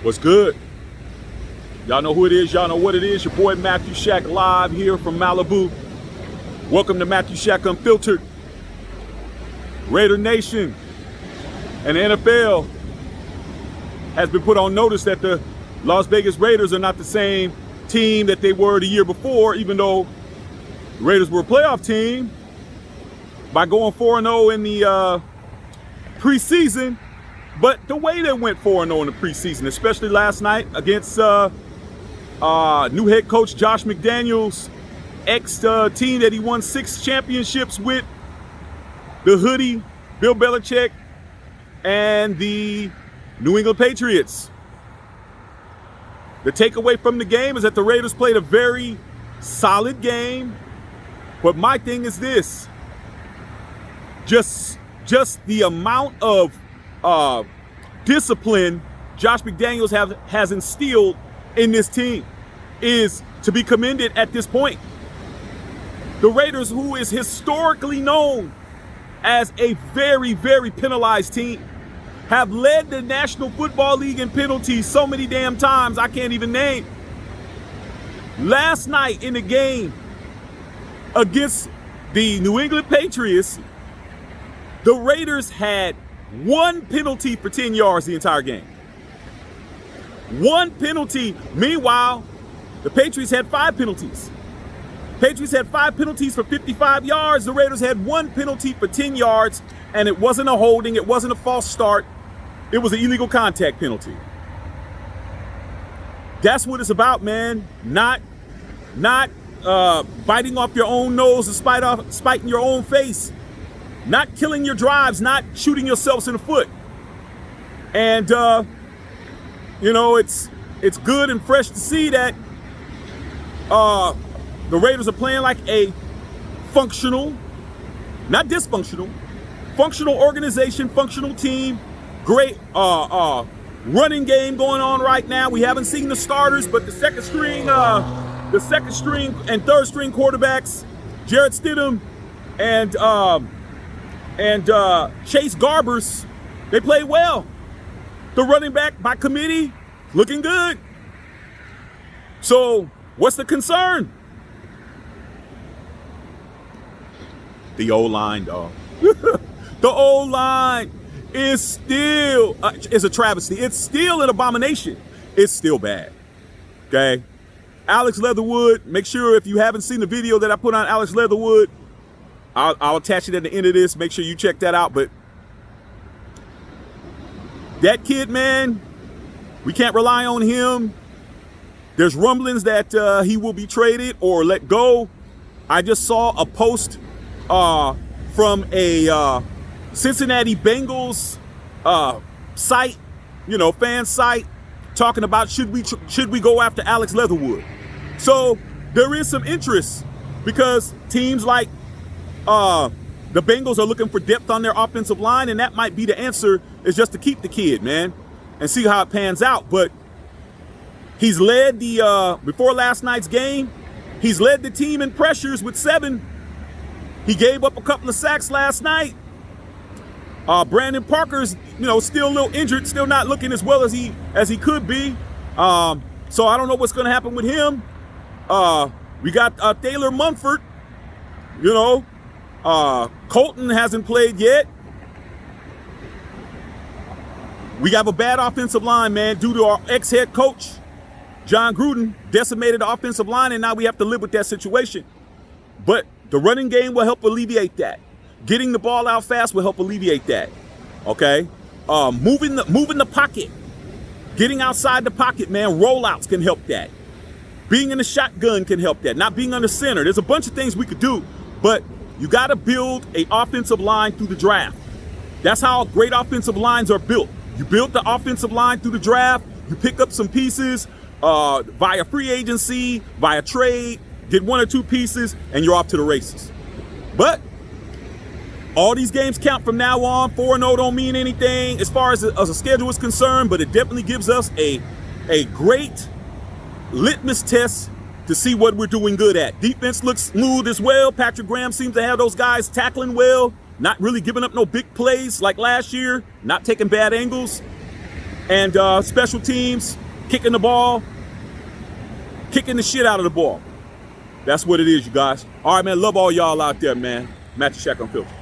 What's good? Y'all know who it is. Y'all know what it is. Your boy Matthew Shack live here from Malibu. Welcome to Matthew Shack Unfiltered. Raider Nation and the NFL has been put on notice that the Las Vegas Raiders are not the same team that they were the year before, even though the Raiders were a playoff team by going 4-0 in the preseason. But the way they went 4-0 in the preseason, especially last night against new head coach Josh McDaniels' ex-team that he won 6 championships with, the Hoodie, Bill Belichick, and the New England Patriots. The takeaway from the game is that the Raiders played a very solid game. But my thing is this: just the amount of discipline Josh McDaniels has instilled in this team is to be commended at this point. The Raiders, who is historically known as a very, very penalized team, have led the National Football League in penalties so many damn times I can't even name. Last night in the game against the New England Patriots, the Raiders had 1 penalty for 10 yards the entire game. 1 penalty. Meanwhile, the Patriots had 5 penalties. Patriots had 5 penalties for 55 yards. The Raiders had 1 penalty for 10 yards, and it wasn't a holding. It wasn't a false start. It was an illegal contact penalty. That's what it's about, man. Not biting off your own nose and spiting your own face. Not killing your drives, not shooting yourselves in the foot. And, it's good and fresh to see that the Raiders are playing like a functional, not dysfunctional, functional organization, functional team. Great running game going on right now. We haven't seen the starters, but the second string and third string quarterbacks, Jarrett Stidham and Chase Garbers, they played well. The running back by committee, looking good. So what's the concern? The O-line, dog. The O-line is still is a travesty. It's still an abomination. It's still bad. Okay? Alex Leatherwood, make sure if you haven't seen the video that I put on Alex Leatherwood, I'll attach it at the end of this. Make sure you check that out. But that kid, man, we can't rely on him. There's rumblings that he will be traded or let go. I just saw a post from a Cincinnati Bengals site, fan site, talking about should we go after Alex Leatherwood. So there is some interest because teams like the Bengals are looking for depth on their offensive line, and that might be the answer, is just to keep the kid, man, and see how it pans out. But he's led before last night's game, he's led the team in pressures with 7. He gave up a couple of sacks last night. Brandon Parker's, still a little injured, still not looking as well as he could be. So I don't know what's going to happen with him. We got Taylor Munford. Colton hasn't played yet. We have a bad offensive line, man, due to our ex-head coach, John Gruden, decimated the offensive line, and now we have to live with that situation. But the running game will help alleviate that. Getting the ball out fast will help alleviate that. Okay? Moving the pocket. Getting outside the pocket, man, rollouts can help that. Being in the shotgun can help that. Not being under center. There's a bunch of things we could do, but you got to build an offensive line through the draft. That's how great offensive lines are built. You build the offensive line through the draft. You pick up some pieces via free agency, via trade, get 1 or 2 pieces, and you're off to the races. But all these games count from now on. 4-0 don't mean anything as far as a schedule is concerned, but it definitely gives us a great litmus test to see what we're doing good at. Defense looks smooth as well. Patrick Graham seems to have those guys tackling well, not really giving up no big plays like last year, not taking bad angles. And special teams, kicking the ball, kicking the shit out of the ball. That's what it is, you guys. All right, man. Love all y'all out there, man. Matthew Shack Unfiltered.